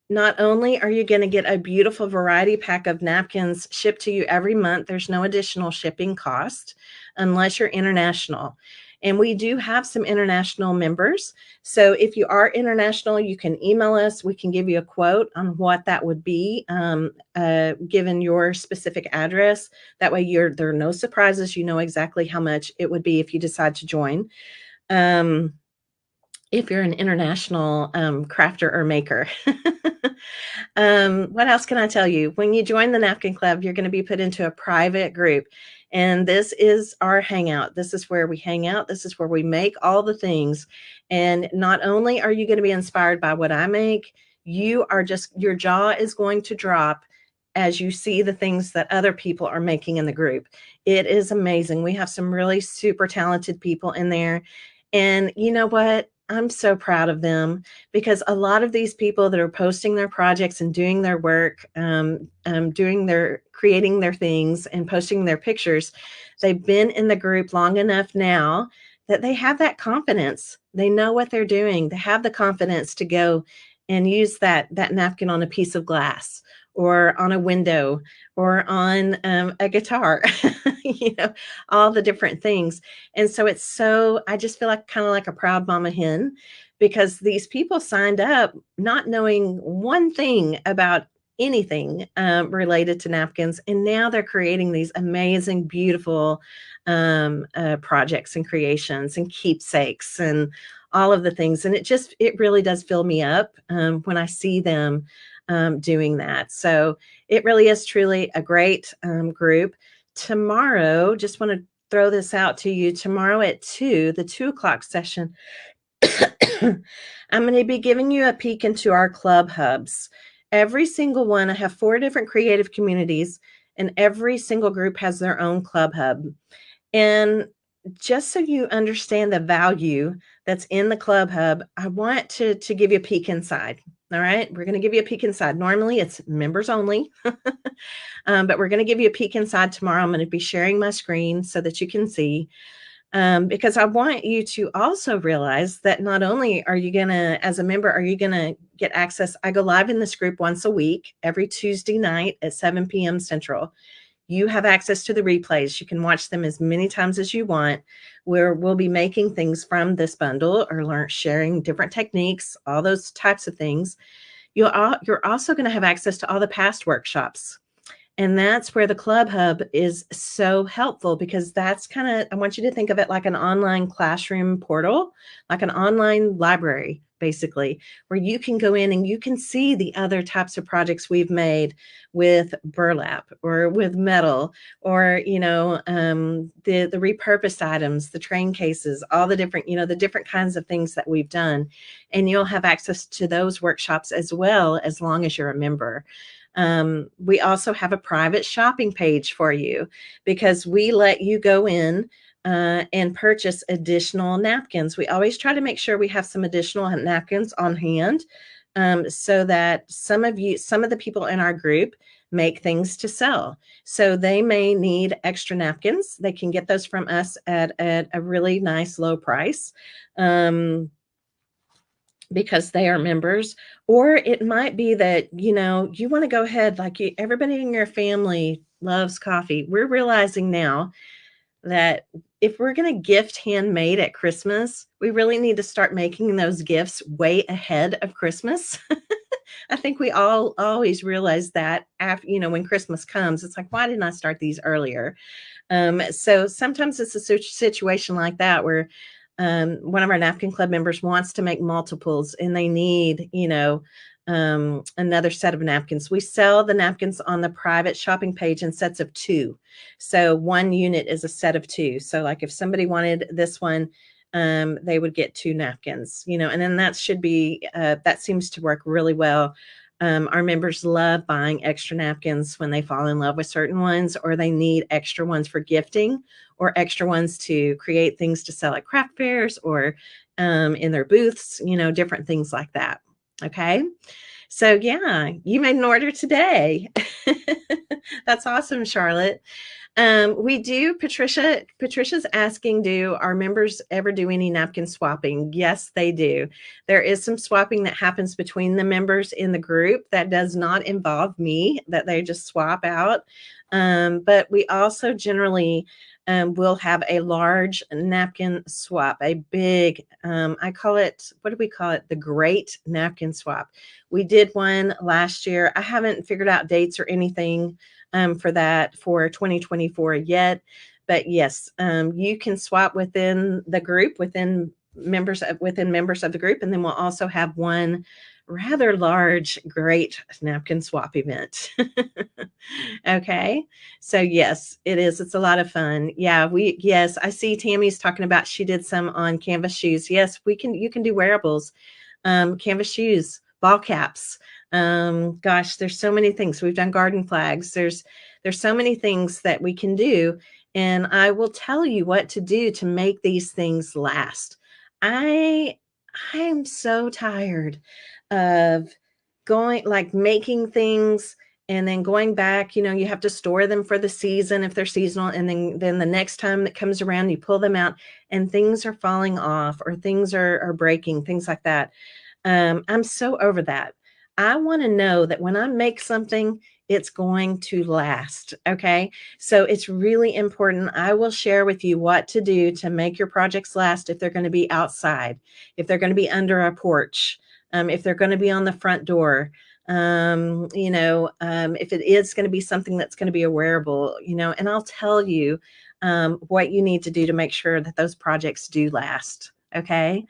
Not only are you going to get a beautiful variety pack of napkins shipped to you every month, there's no additional shipping cost unless you're international. And we do have some international members. So if you are international, you can email us. We can give you a quote on what that would be, given your specific address. That way there are no surprises. You know exactly how much it would be if you decide to join. If you're an international crafter or maker. What else can I tell you? When you join the Napkin Club, you're going to be put into a private group. And this is our hangout. This is where we hang out. This is where we make all the things. And not only are you going to be inspired by what I make, your jaw is going to drop as you see the things that other people are making in the group. It is amazing. We have some really super talented people in there. And you know what? I'm so proud of them, because a lot of these people that are posting their projects and doing their work, creating their things and posting their pictures, they've been in the group long enough now that they have that confidence. They know what they're doing. They have the confidence to go and use that napkin on a piece of glass or on a window or on a guitar, all the different things. And so I just feel like kind of like a proud mama hen, because these people signed up not knowing one thing about anything related to napkins. And now they're creating these amazing, beautiful projects and creations and keepsakes and all of the things. And it really does fill me up when I see them doing that. So it really is truly a great group. Tomorrow, just want to throw this out to you. Tomorrow at 2, the 2:00 session, I'm going to be giving you a peek into our club hubs. Every single one, I have 4 different creative communities, and every single group has their own club hub. And just so you understand the value that's in the Club Hub, I want to give you a peek inside. All right, we're going to give you a peek inside. Normally, it's members only, but we're going to give you a peek inside tomorrow. I'm going to be sharing my screen so that you can see, because I want you to also realize that not only are you going to, as a member, are you going to get access. I go live in this group once a week, every Tuesday night at 7 p.m. Central. You have access to the replays. You can watch them as many times as you want, where we'll be making things from this bundle or sharing different techniques, all those types of things. You're also going to have access to all the past workshops. And that's where the Club Hub is so helpful, because that's kind of, I want you to think of it like an online classroom portal, like an online library, basically, where you can go in and you can see the other types of projects we've made with burlap or with metal, or, the repurposed items, the train cases, all the different, the different kinds of things that we've done. And you'll have access to those workshops as well, as long as you're a member. We also have a private shopping page for you, because we let you go in and purchase additional napkins. We always try to make sure we have some additional napkins on hand, so that some of the people in our group make things to sell. So they may need extra napkins. They can get those from us at a really nice low price. Because they are members. Or it might be that, you want to go ahead, like everybody in your family loves coffee. We're realizing now that if we're going to gift handmade at Christmas, we really need to start making those gifts way ahead of Christmas. I think we all always realize that after, when Christmas comes, it's like, why didn't I start these earlier? So sometimes it's a situation like that where one of our Napkin Club members wants to make multiples and they need, another set of napkins. We sell the napkins on the private shopping page in sets of 2. So one unit is a set of 2. So like if somebody wanted this one, they would get 2 napkins, and then that should be, that seems to work really well. Our members love buying extra napkins when they fall in love with certain ones, or they need extra ones for gifting, or extra ones to create things to sell at craft fairs, or in their booths, different things like that. Okay. So yeah, you made an order today. That's awesome, Charlotte. We do, Patricia's asking, do our members ever do any napkin swapping? Yes, they do. There is some swapping that happens between the members in the group that does not involve me, that they just swap out. But we also generally will have a large napkin swap, a big, I call it, what do we call it? The Great Napkin Swap. We did one last year. I haven't figured out dates or anything for that for 2024 yet. But yes, you can swap within the group, within members of the group. And then we'll also have one rather large, great napkin swap event. Okay. So yes, it is. It's a lot of fun. Yeah. Yes, I see Tammy's talking about, she did some on canvas shoes. Yes, you can do wearables, canvas shoes, ball caps. Gosh, there's so many things. We've done garden flags. There's so many things that we can do. And I will tell you what to do to make these things last. I am so tired of making things and then going back. You have to store them for the season if they're seasonal, and then the next time that comes around, you pull them out and things are falling off, or things are breaking, things like that. I'm so over that. I want to know that when I make something, it's going to last. Okay. So it's really important. I will share with you what to do to make your projects last if they're going to be outside, if they're going to be under a porch, if they're going to be on the front door, if it is going to be something that's going to be a wearable, and I'll tell you what you need to do to make sure that those projects do last. Okay.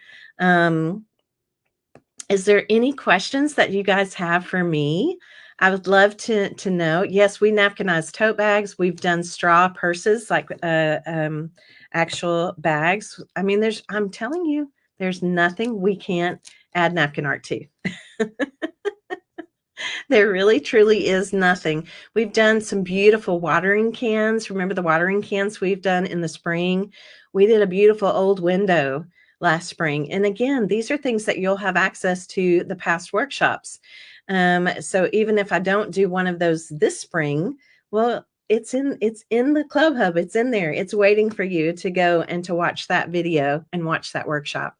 Is there any questions that you guys have for me? I would love to know. Yes, we napkinize tote bags. We've done straw purses, like actual bags. I mean, I'm telling you, there's nothing we can't add napkin art to. There really truly is nothing. We've done some beautiful watering cans. Remember the watering cans we've done in the spring? We did a beautiful old window last spring. And again, these are things that you'll have access to the past workshops. So even if I don't do one of those this spring, well, it's in the Club Hub. It's in there. It's waiting for you to go and to watch that video and watch that workshop.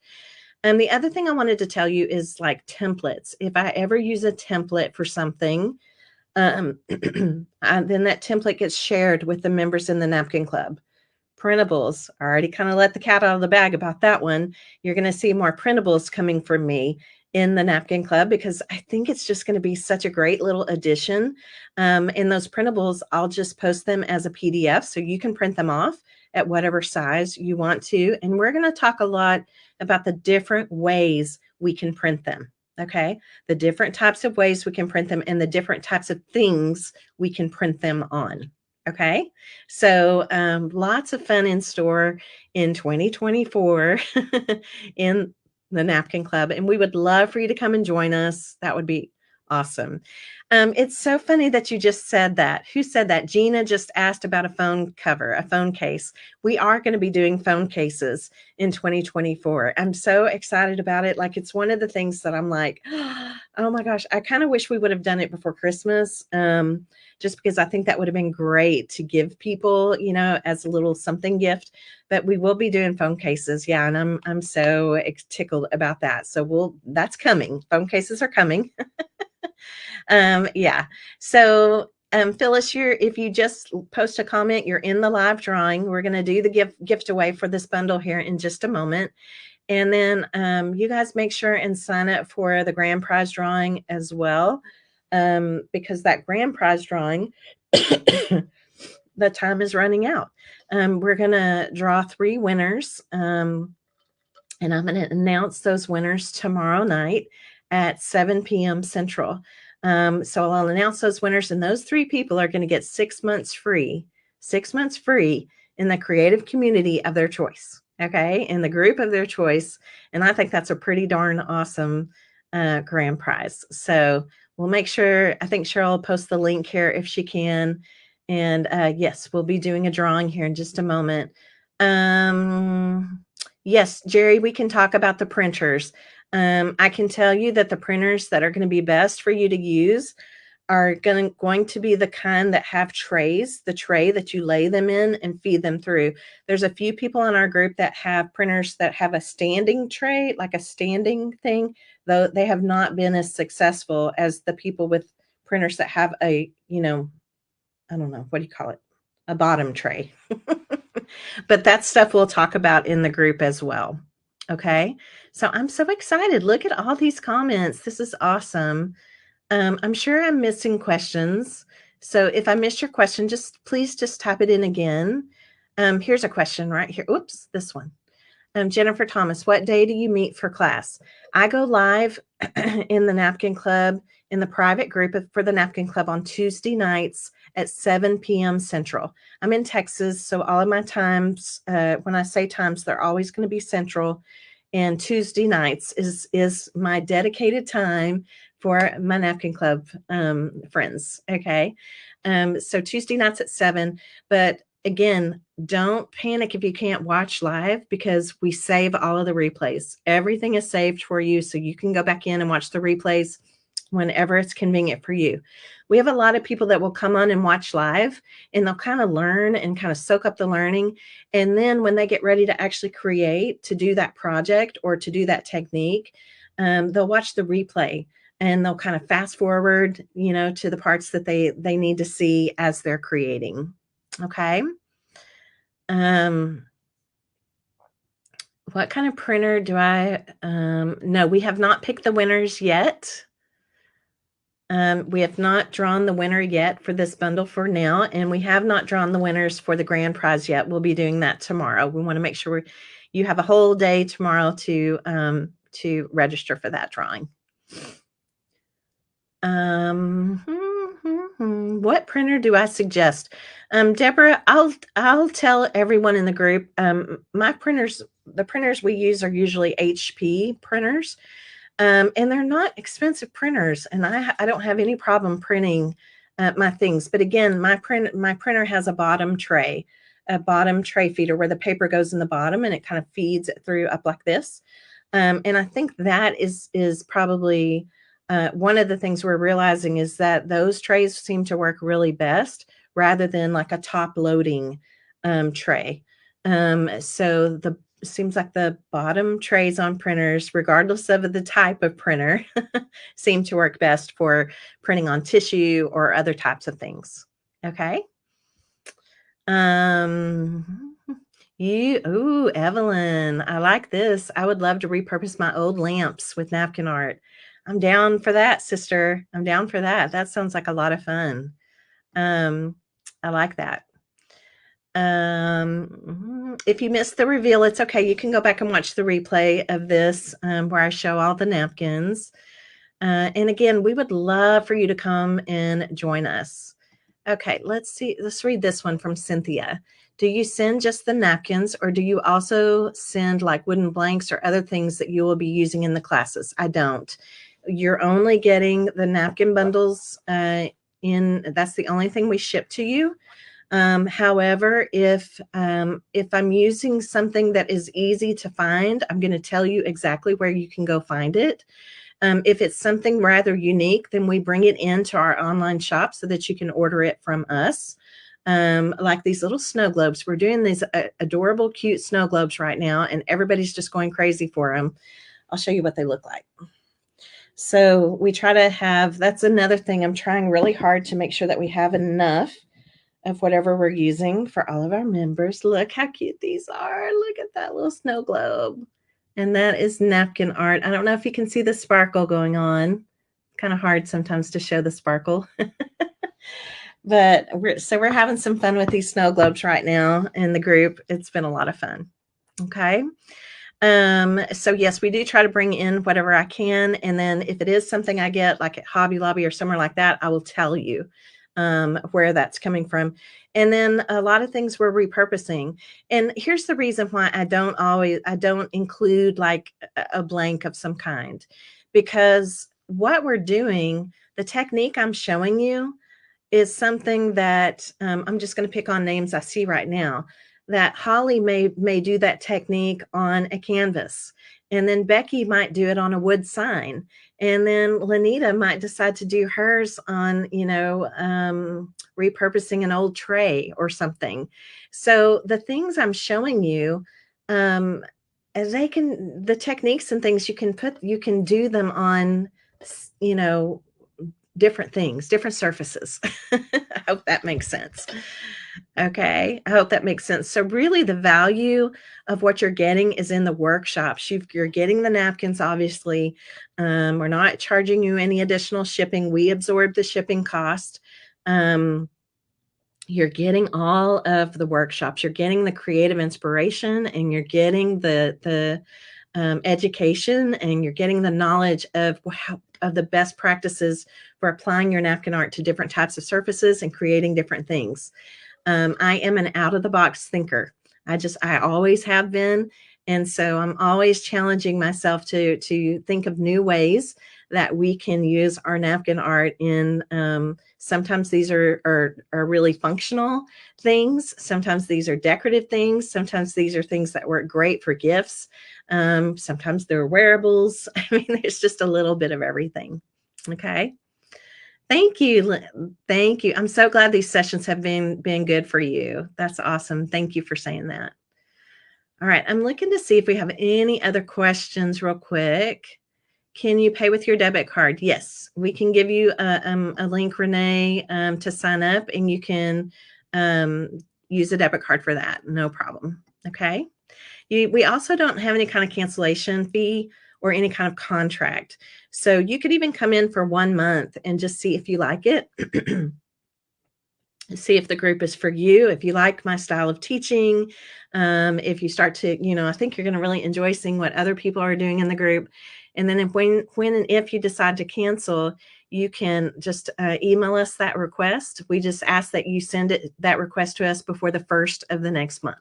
And the other thing I wanted to tell you is like templates. If I ever use a template for something, then that template gets shared with the members in the Napkin Club. Printables, I already kind of let the cat out of the bag about that one. You're going to see more printables coming from me in the Napkin Club because I think it's just going to be such a great little addition. In those printables, I'll just post them as a PDF so you can print them off at whatever size you want to. And we're going to talk a lot about the different ways we can print them. Okay. The different types of ways we can print them and the different types of things we can print them on. Okay. So lots of fun in store in 2024 in the Napkin Club. And we would love for you to come and join us. That would be awesome. It's so funny that you just said that. Who said that? Gina just asked about a phone cover, a phone case. We are going to be doing phone cases in 2024. I'm so excited about it. Like it's one of the things that I'm like, oh my gosh, I kind of wish we would have done it before Christmas. Just because I think that would have been great to give people, as a little something gift. But we will be doing phone cases, yeah, and I'm so tickled about that. So that's coming. Phone cases are coming. Yeah. So Phyllis, if you just post a comment, you're in the live drawing. We're going to do the gift away for this bundle here in just a moment. And then you guys make sure and sign up for the grand prize drawing as well, because that grand prize drawing, the time is running out. We're going to draw 3 winners, and I'm going to announce those winners tomorrow night at 7 p.m. Central. So I'll announce those winners, and those 3 people are going to get 6 months free in the creative community of their choice. Okay. In the group of their choice. And I think that's a pretty darn awesome grand prize. So we'll make sure, I think Cheryl will post the link here if she can. And yes, we'll be doing a drawing here in just a moment. Yes, Jerry, we can talk about the printers. I can tell you that the printers that are going to be best for you to use are going to be the kind that have trays, the tray that you lay them in and feed them through. There's a few people in our group that have printers that have a standing tray, like a standing thing, though they have not been as successful as the people with printers that have a, I don't know, what do you call it? A bottom tray. But that stuff we'll talk about in the group as well. Okay. So I'm so excited. Look at all these comments. This is awesome. I'm sure I'm missing questions. So if I missed your question, please type it in again. Here's a question right here. Oops, this one. Jennifer Thomas, what day do you meet for class? I go live in the Napkin Club, in the private group for the Napkin Club on Tuesday nights at 7 p.m. Central. I'm in Texas, so all of my times, when I say times, they're always going to be Central. And Tuesday nights is my dedicated time for my Napkin Club friends. Okay. So Tuesday nights at 7, but again, don't panic if you can't watch live because we save all of the replays. Everything is saved for you so you can go back in and watch the replays whenever it's convenient for you. We have a lot of people that will come on and watch live and they'll kind of learn and kind of soak up the learning. And then when they get ready to actually create, to do that project or to do that technique, they'll watch the replay and they'll kind of fast forward, to the parts that they need to see as they're creating. Okay. What kind of printer do I, no, we have not picked the winners yet. We have not drawn the winner yet for this bundle for now, and we have not drawn the winners for the grand prize yet. We'll be doing that tomorrow. We want to make sure you have a whole day tomorrow to register for that drawing. What printer do I suggest? Deborah, I'll tell everyone in the group. My printers, the printers we use are usually HP printers. And they're not expensive printers, and I don't have any problem printing my things. But again, my printer has a bottom tray feeder where the paper goes in the bottom and it kind of feeds it through up like this. And I think that is probably one of the things we're realizing is that those trays seem to work really best rather than like a top loading tray. So the seems like the bottom trays on printers, regardless of the type of printer, seem to work best for printing on tissue or other types of things. Okay. Ooh, Evelyn, I like this. I would love to repurpose my old lamps with napkin art. I'm down for that, sister. I'm down for that. That sounds like a lot of fun. I like that. If you missed the reveal, it's okay. You can go back and watch the replay of this where I show all the napkins. And again, we would love for you to come and join us. Okay, let's see. Let's read this one from Cynthia. Do you send just the napkins, or do you also send like wooden blanks or other things that you will be using in the classes? I don't. You're only getting the napkin bundles that's the only thing we ship to you. However, if I'm using something that is easy to find, I'm going to tell you exactly where you can go find it. If it's something rather unique, then we bring it into our online shop so that you can order it from us. Like these little snow globes. We're doing these adorable, cute snow globes right now, and everybody's just going crazy for them. I'll show you what they look like. So we try to have, that's another thing. I'm trying really hard to make sure that we have enough of whatever we're using for all of our members. Look how cute these are. Look at that little snow globe. And that is napkin art. I don't know if you can see the sparkle going on. Kind of hard sometimes to show the sparkle. But we're having some fun with these snow globes right now in the group. It's been a lot of fun. Okay. So yes, we do try to bring in whatever I can. And then if it is something I get like at Hobby Lobby or somewhere like that, I will tell you where that's coming from. And then a lot of things we're repurposing. And here's the reason why I don't include like a blank of some kind, because what we're doing, the technique I'm showing you is something that I'm just going to pick on names I see right now, that Holly may do that technique on a canvas, and then Becky might do it on a wood sign, and then Lanita might decide to do hers on, repurposing an old tray or something. So the things I'm showing you, the techniques and things you can do them on, different things, different surfaces. I hope that makes sense. Okay, I hope that makes sense. So really the value of what you're getting is in the workshops. You're getting the napkins, obviously. We're not charging you any additional shipping. We absorb the shipping cost. You're getting all of the workshops. You're getting the creative inspiration, and you're getting the education, and you're getting the knowledge of the best practices for applying your napkin art to different types of surfaces and creating different things. I am an out-of-the-box thinker. I always have been. And so I'm always challenging myself to think of new ways that we can use our napkin art in. Sometimes these are really functional things. Sometimes these are decorative things. Sometimes these are things that work great for gifts. Sometimes they're wearables. I mean, there's just a little bit of everything. Okay. Thank you. Thank you. I'm so glad these sessions have been good for you. That's awesome. Thank you for saying that. All right. I'm looking to see if we have any other questions real quick. Can you pay with your debit card? Yes, we can give you a link, Renee, to sign up, and you can use a debit card for that. No problem. Okay. We also don't have any kind of cancellation fee or any kind of contract. So you could even come in for 1 month and just see if you like it. See if the group is for you, if you like my style of teaching, if you start to, I think you're going to really enjoy seeing what other people are doing in the group. And then when and if you decide to cancel, you can just email us that request. We just ask that you send that request to us before the 1st of the next month.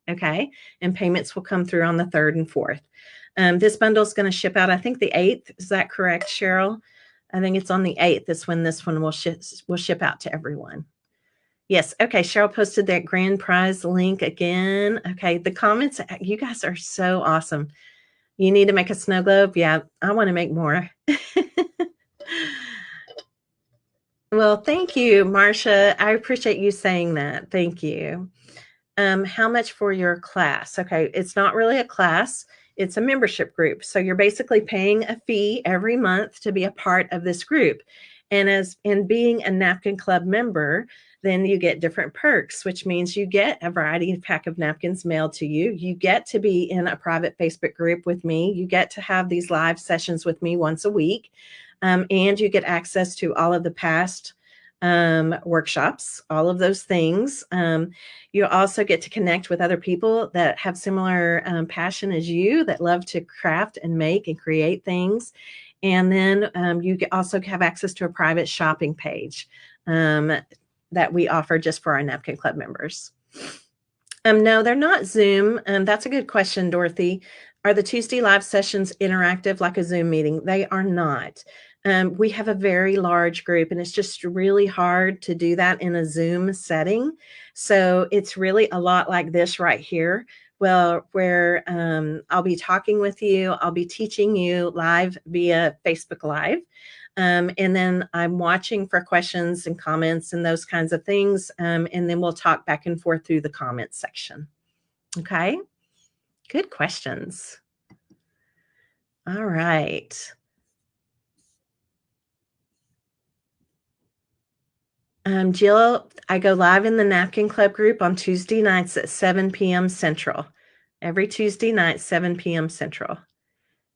Okay. And payments will come through on the 3rd and 4th. This bundle is going to ship out, I think, the 8th. Is that correct, Cheryl? I think it's on the 8th is when this one will ship out to everyone. Yes. Okay. Cheryl posted that grand prize link again. Okay. The comments, you guys are so awesome. You need to make a snow globe. Yeah, I want to make more. Well, thank you, Marcia. I appreciate you saying that. Thank you. How much for your class? Okay, it's not really a class. It's a membership group. So you're basically paying a fee every month to be a part of this group. And as in being a Napkin Club member, then you get different perks, which means you get a variety of pack of napkins mailed to you. You get to be in a private Facebook group with me. You get to have these live sessions with me once a week. And you get access to all of the past workshops, all of those things. You also get to connect with other people that have similar passion as you, that love to craft and make and create things. And then you also have access to a private shopping page that we offer just for our Napkin Club members. No, they're not Zoom. That's a good question, Dorothy. Are the Tuesday live sessions interactive like a Zoom meeting? They are not. We have a very large group, and it's just really hard to do that in a Zoom setting. So it's really a lot like this right here. Well, where I'll be talking with you, I'll be teaching you live via Facebook Live. And then I'm watching for questions and comments and those kinds of things. And then we'll talk back and forth through the comments section. Okay. Good questions. All right. Jill, I go live in the Napkin Club group on Tuesday nights at 7 p.m. Central. Every Tuesday night, 7 p.m. Central.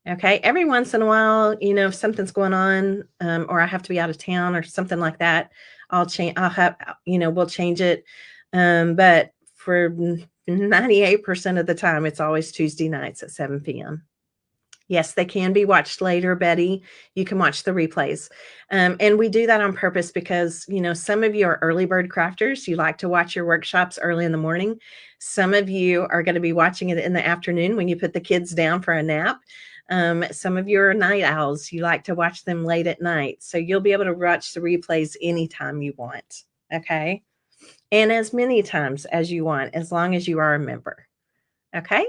Okay. Every once in a while, if something's going on, or I have to be out of town or something like that, we'll change it. But for 98% of the time, it's always Tuesday nights at 7 p.m. Yes, they can be watched later, Betty. You can watch the replays. And we do that on purpose because, some of you are early bird crafters. You like to watch your workshops early in the morning. Some of you are going to be watching it in the afternoon when you put the kids down for a nap. Some of you are night owls. You like to watch them late at night. So you'll be able to watch the replays anytime you want. Okay. And as many times as you want, as long as you are a member. Okay.